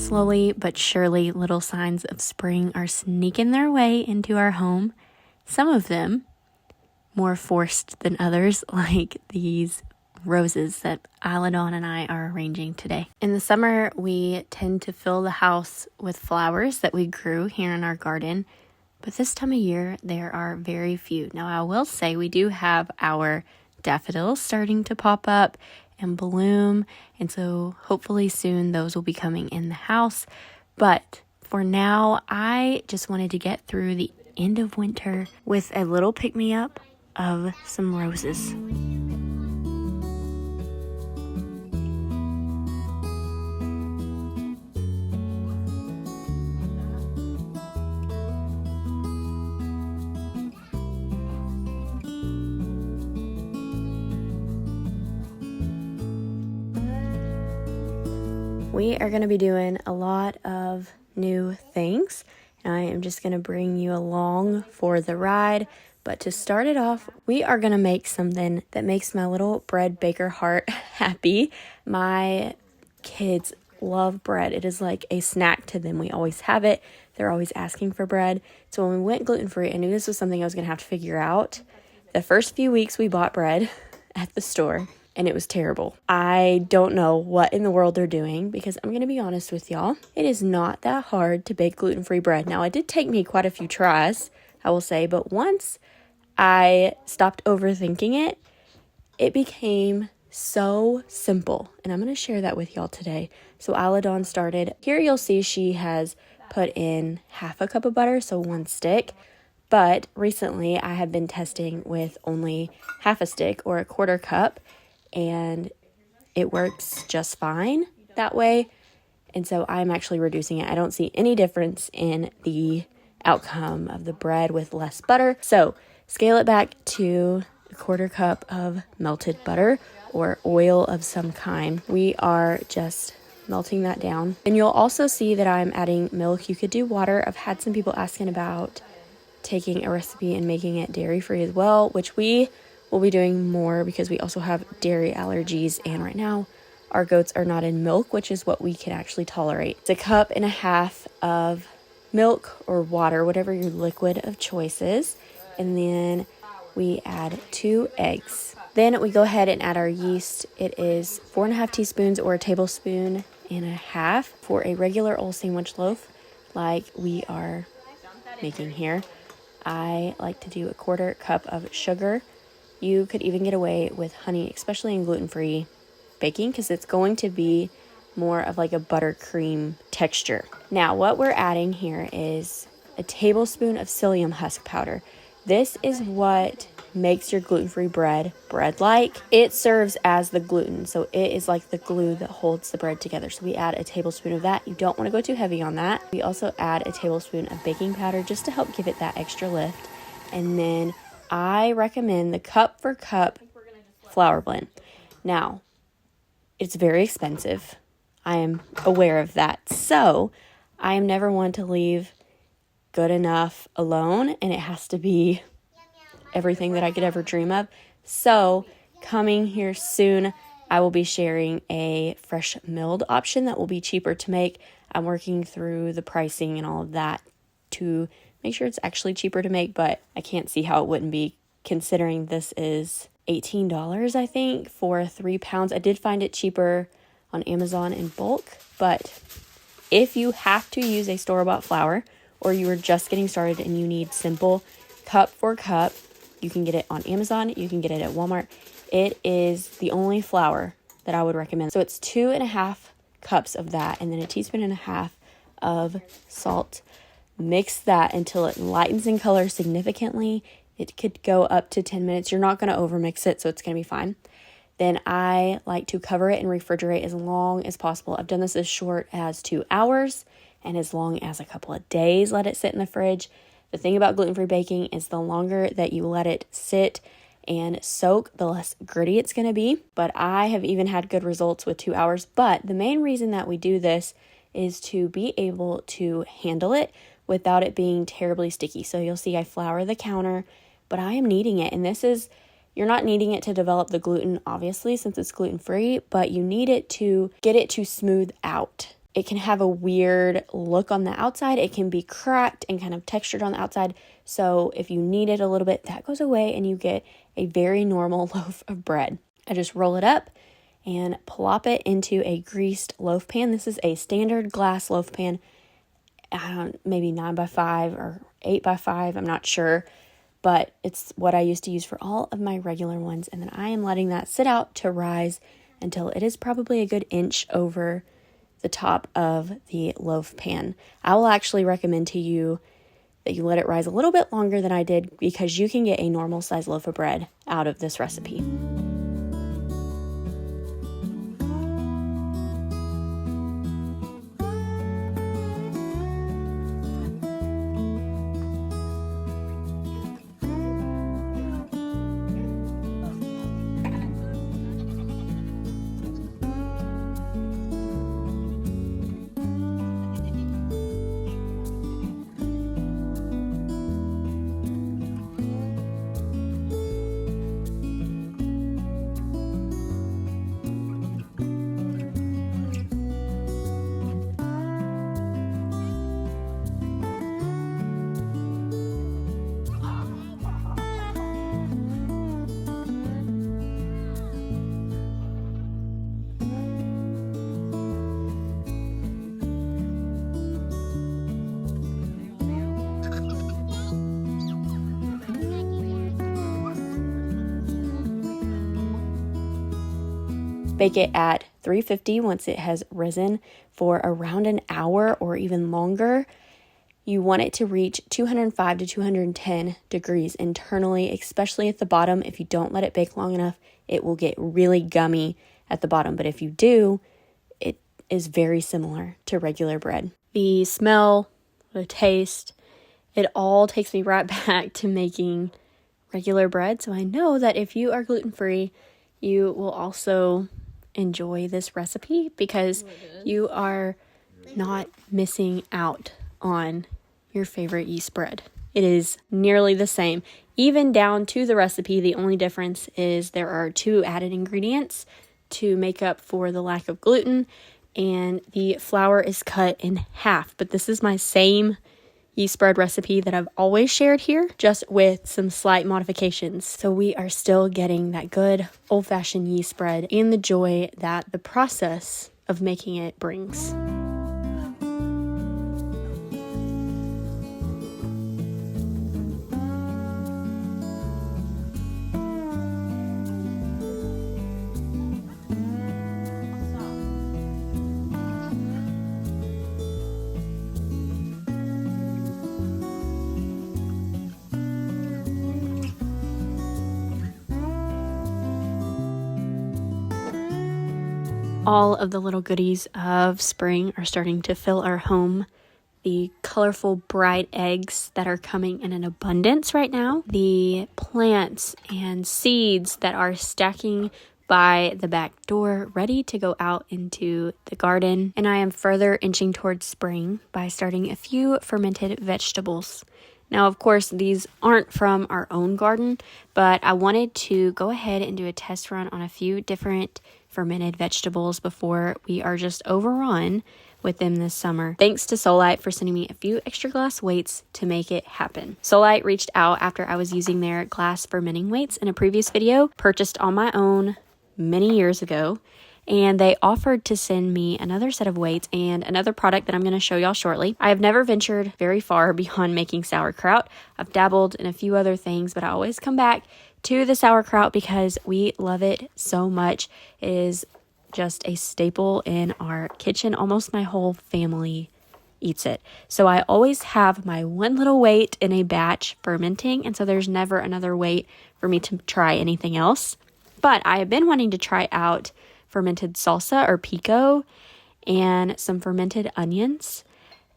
Slowly but surely, little signs of spring are sneaking their way into our home. Some of them more forced than others, like these roses that Aladon and I are arranging today. In the summer, we tend to fill the house with flowers that we grew here in our garden, but this time of year, there are very few. Now, I will say we do have our daffodils starting to pop up and bloom, and so hopefully soon those will be coming in the house. But for now, I just wanted to get through the end of winter with a little pick-me-up of some roses. We are going to be doing a lot of new things, and I am just going to bring you along for the ride. But to start it off, we are going to make something that makes my little bread baker heart happy. My kids love bread. It is like a snack to them. We always have it. They're always asking for bread. So when we went gluten-free, I knew this was something I was going to have to figure out. The first few weeks we bought bread at the store, and it was terrible. I don't know what in the world they're doing, because I'm going to be honest with y'all. It is not that hard to bake gluten-free bread. Now, it did take me quite a few tries, I will say, but once I stopped overthinking it, it became so simple, and I'm going to share that with y'all today. So Aladon started. Here you'll see she has put in half a cup of butter, so 1 stick. But recently I have been testing with only half a stick or a 1/4 cup, and it works just fine that way. And so I'm actually reducing it. I don't see any difference in the outcome of the bread with less butter. So scale it back to a 1/4 cup of melted butter or oil of some kind. We are just melting that down. And you'll also see that I'm adding milk. You could do water. I've had some people asking about taking a recipe and making it dairy-free as well, which we will be doing more because we also have dairy allergies. And right now, our goats are not in milk, which is what we can actually tolerate. It's 1.5 cups of milk or water, whatever your liquid of choice is. And then we add 2 eggs. Then we go ahead and add our yeast. It is 4.5 teaspoons or 1.5 tablespoons for a regular old sandwich loaf like we are making here. I like to do a 1/4 cup of sugar. You could even get away with honey, especially in gluten-free baking, because it's going to be more of like a buttercream texture. Now, what we're adding here is a tablespoon of psyllium husk powder. This is what makes your gluten-free bread-like. It serves as the gluten, so it is like the glue that holds the bread together. So we add a tablespoon of that. You don't want to go too heavy on that. We also add a tablespoon of baking powder just to help give it that extra lift. And then I recommend the cup for cup flour blend. Now, it's very expensive. I am aware of that. So I am never one to leave good enough alone, and it has to be everything that I could ever dream of. So coming here soon, I will be sharing a fresh milled option that will be cheaper to make. I'm working through the pricing and all of that to make sure it's actually cheaper to make, but I can't see how it wouldn't be, considering this is $18, I think, for 3 pounds. I did find it cheaper on Amazon in bulk, but if you have to use a store-bought flour, or you are just getting started and you need simple cup for cup, you can get it on Amazon, you can get it at Walmart. It is the only flour that I would recommend. So it's 2.5 cups of that, and then 1.5 teaspoons of salt. Mix that until it lightens in color significantly. It could go up to 10 minutes. You're not going to overmix it, so it's going to be fine. Then I like to cover it and refrigerate as long as possible. I've done this as short as 2 hours and as long as a couple of days. Let it sit in the fridge. The thing about gluten-free baking is the longer that you let it sit and soak, the less gritty it's going to be. But I have even had good results with 2 hours. But the main reason that we do this is to be able to handle it without it being terribly sticky. So you'll see I flour the counter, but I am kneading it. And this is, you're not kneading it to develop the gluten, obviously, since it's gluten-free, but you need it to get it to smooth out. it can have a weird look on the outside. It can be cracked and kind of textured on the outside. So if you knead it a little bit, that goes away and you get a very normal loaf of bread. I just roll it up and plop it into a greased loaf pan. This is a standard glass loaf pan, maybe 9x5 or 8x5, I'm not sure, but it's what I used to use for all of my regular ones. And then I am letting that sit out to rise until it is probably a good inch over the top of the loaf pan. I will actually recommend to you that you let it rise a little bit longer than I did, because you can get a normal size loaf of bread out of this recipe. Bake it at 350 once it has risen for around an hour or even longer. You want it to reach 205 to 210 degrees internally, especially at the bottom. If you don't let it bake long enough, it will get really gummy at the bottom. But if you do, it is very similar to regular bread. The smell, the taste, it all takes me right back to making regular bread. So I know that if you are gluten-free, you will also enjoy this recipe, because you are not missing out on your favorite yeast bread. It is nearly the same, even down to the recipe. The only difference is there are 2 added ingredients to make up for the lack of gluten, and the flour is cut in half. But this is my same yeast bread recipe that I've always shared here, just with some slight modifications. So we are still getting that good old-fashioned yeast bread and the joy that the process of making it brings. All of the little goodies of spring are starting to fill our home. The colorful, bright eggs that are coming in an abundance right now. The plants and seeds that are stacking by the back door, ready to go out into the garden. And I am further inching towards spring by starting a few fermented vegetables. Now, of course, these aren't from our own garden, but I wanted to go ahead and do a test run on a few different fermented vegetables before we are just overrun with them this summer. Thanks to Soligt for sending me a few extra glass weights to make it happen. Soligt reached out after I was using their glass fermenting weights in a previous video, purchased on my own many years ago, and they offered to send me another set of weights and another product that I'm going to show y'all shortly. I have never ventured very far beyond making sauerkraut. I've dabbled in a few other things, but I always come back to the sauerkraut because we love it so much. It is just a staple in our kitchen. Almost my whole family eats it. So I always have my one little weight in a batch fermenting, and so there's never another weight for me to try anything else. But I have been wanting to try out fermented salsa or pico and some fermented onions.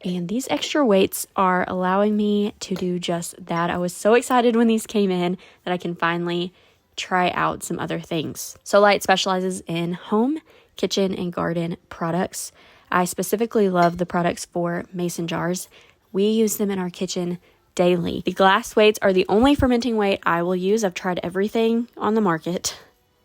And these extra weights are allowing me to do just that. I was so excited when these came in that I can finally try out some other things. Soligt specializes in home, kitchen, and garden products. I specifically love the products for mason jars. We use them in our kitchen daily. The glass weights are the only fermenting weight I will use. I've tried everything on the market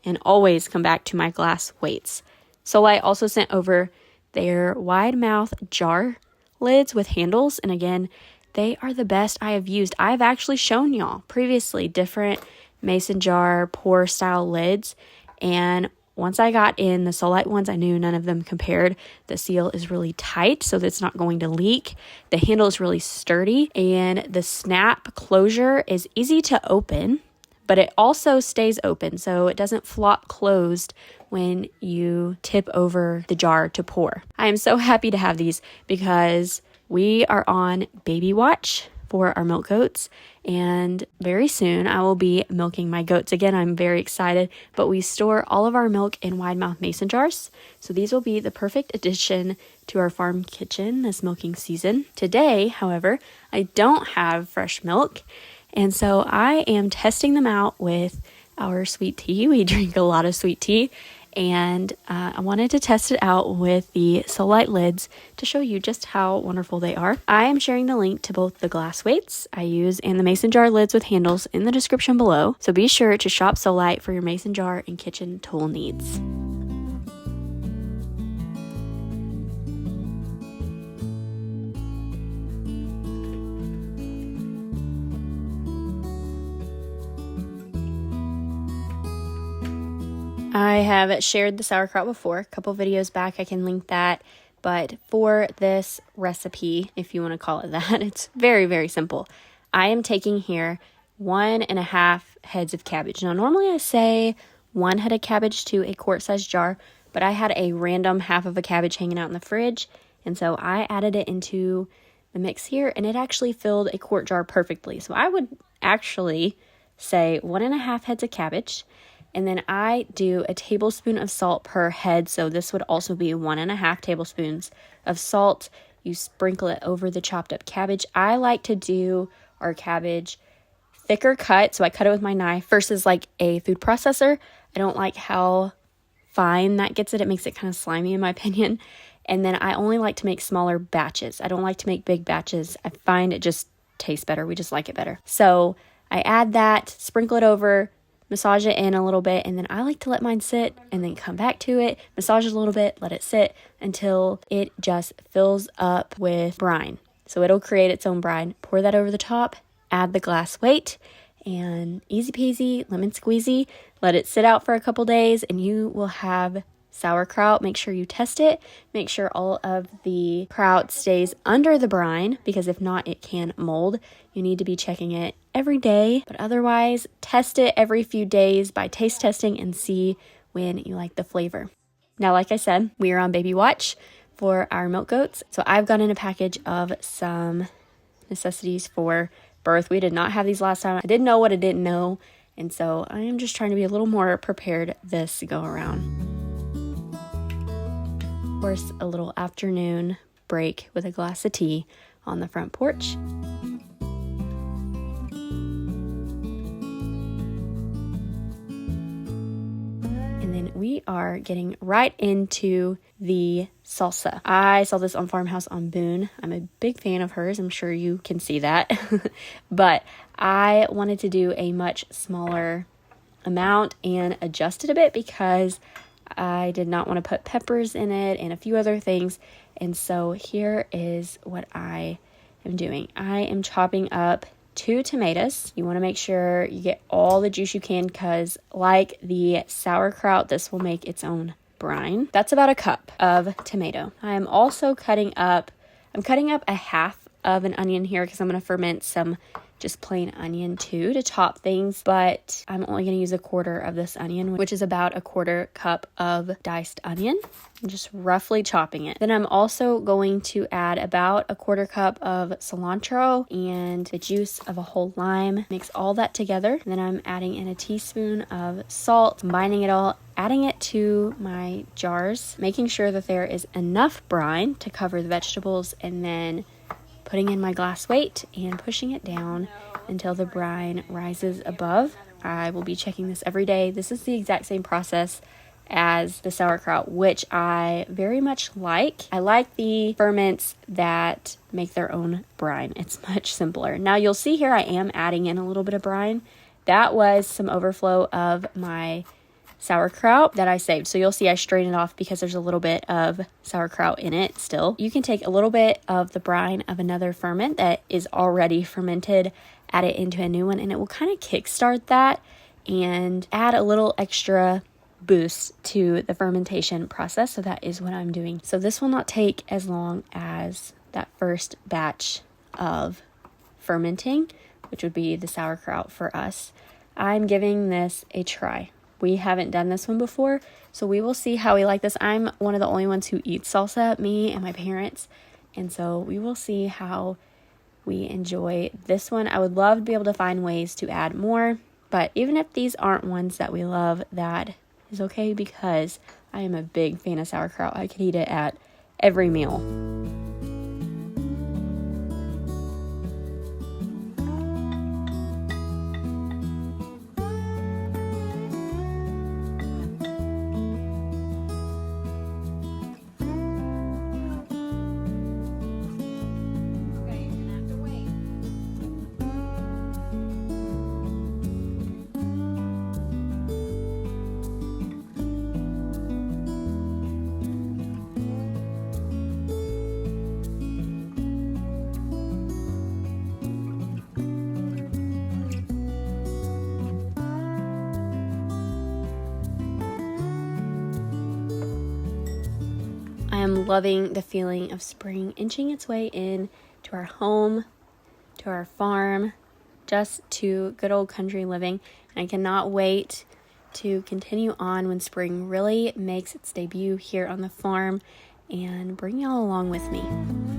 and always come back to my glass weights. Soligt also sent over They're wide mouth jar lids with handles. And again, they are the best I have used. I've actually shown y'all previously different mason jar pour style lids. And once I got in the Soligt ones, I knew none of them compared. The seal is really tight, so that it's not going to leak. The handle is really sturdy, and the snap closure is easy to open, but it also stays open, so it doesn't flop closed when you tip over the jar to pour. I am so happy to have these because we are on baby watch for our milk goats, and very soon I will be milking my goats again. I'm very excited, but we store all of our milk in wide mouth mason jars, so these will be the perfect addition to our farm kitchen this milking season. Today, however, I don't have fresh milk, and so I am testing them out with our sweet tea. We drink a lot of sweet tea, and I wanted to test it out with the Soligt lids to show you just how wonderful they are. I am sharing the link to both the glass weights I use and the mason jar lids with handles in the description below, so be sure to shop Soligt for your mason jar and kitchen tool needs. I have shared the sauerkraut before, a couple videos back. I can link that. But for this recipe, if you want to call it that, it's very, very simple. I am taking here 1.5 heads of cabbage. Now, normally I say 1 head of cabbage to a quart-sized jar, but I had a random half of a cabbage hanging out in the fridge, and so I added it into the mix here, and it actually filled a quart jar perfectly. So I would actually say 1.5 heads of cabbage. And then I do a tablespoon of salt per head. So this would also be 1.5 tablespoons of salt. You sprinkle it over the chopped up cabbage. I like to do our cabbage thicker cut. So I cut it with my knife versus like a food processor. I don't like how fine that gets it. It makes it kind of slimy in my opinion. And then I only like to make smaller batches. I don't like to make big batches. I find it just tastes better. We just like it better. So I add that, sprinkle it over, massage it in a little bit, and then I like to let mine sit and then come back to it, massage it a little bit, let it sit until it just fills up with brine. So it'll create its own brine. Pour that over the top, add the glass weight, and easy peasy, lemon squeezy. Let it sit out for a couple days and you will have sauerkraut. Make sure you test it. Make sure all of the kraut stays under the brine, because if not, it can mold. You need to be checking it every day, but otherwise test it every few days by taste testing and see when you like the flavor. Now, like I said, we are on baby watch for our milk goats. So I've gotten a package of some necessities for birth. We did not have these last time. I didn't know what I didn't know. And so I am just trying to be a little more prepared this go around. Of course, a little afternoon break with a glass of tea on the front porch. And then we are getting right into the salsa. I saw this on Farmhouse on Boone. I'm a big fan of hers. I'm sure you can see that. But I wanted to do a much smaller amount and adjust it a bit because I did not want to put peppers in it and a few other things. And so here is what I am doing. I am chopping up 2 tomatoes. You want to make sure you get all the juice you can, because like the sauerkraut, this will make its own brine. That's about a cup of tomato. I'm also cutting up a half of an onion here because I'm going to ferment some just plain onion too to top things, but I'm only going to use a quarter of this onion, which is about a quarter cup of diced onion. I'm just roughly chopping it. Then I'm also going to add about a quarter cup of cilantro and the juice of a whole lime. Mix all that together. And then I'm adding in a teaspoon of salt, combining it all, adding it to my jars, making sure that there is enough brine to cover the vegetables, and then putting in my glass weight and pushing it down until the brine rises above. I will be checking this every day. This is the exact same process as the sauerkraut, which I very much like. I like the ferments that make their own brine. It's much simpler. Now you'll see here I am adding in a little bit of brine. That was some overflow of my sauerkraut that I saved. So you'll see I strained it off because there's a little bit of sauerkraut in it still. You can take a little bit of the brine of another ferment that is already fermented, add it into a new one, and it will kind of kickstart that and add a little extra boost to the fermentation process. So that is what I'm doing. So this will not take as long as that first batch of fermenting, which would be the sauerkraut for us. I'm giving this a try. We haven't done this one before, so we will see how we like this. I'm one of the only ones who eats salsa, me and my parents, and so we will see how we enjoy this one. I would love to be able to find ways to add more, but even if these aren't ones that we love, that is okay because I am a big fan of sauerkraut. I could eat it at every meal. I am loving the feeling of spring inching its way in to our home, to our farm, just to good old country living. And I cannot wait to continue on when spring really makes its debut here on the farm and bring y'all along with me.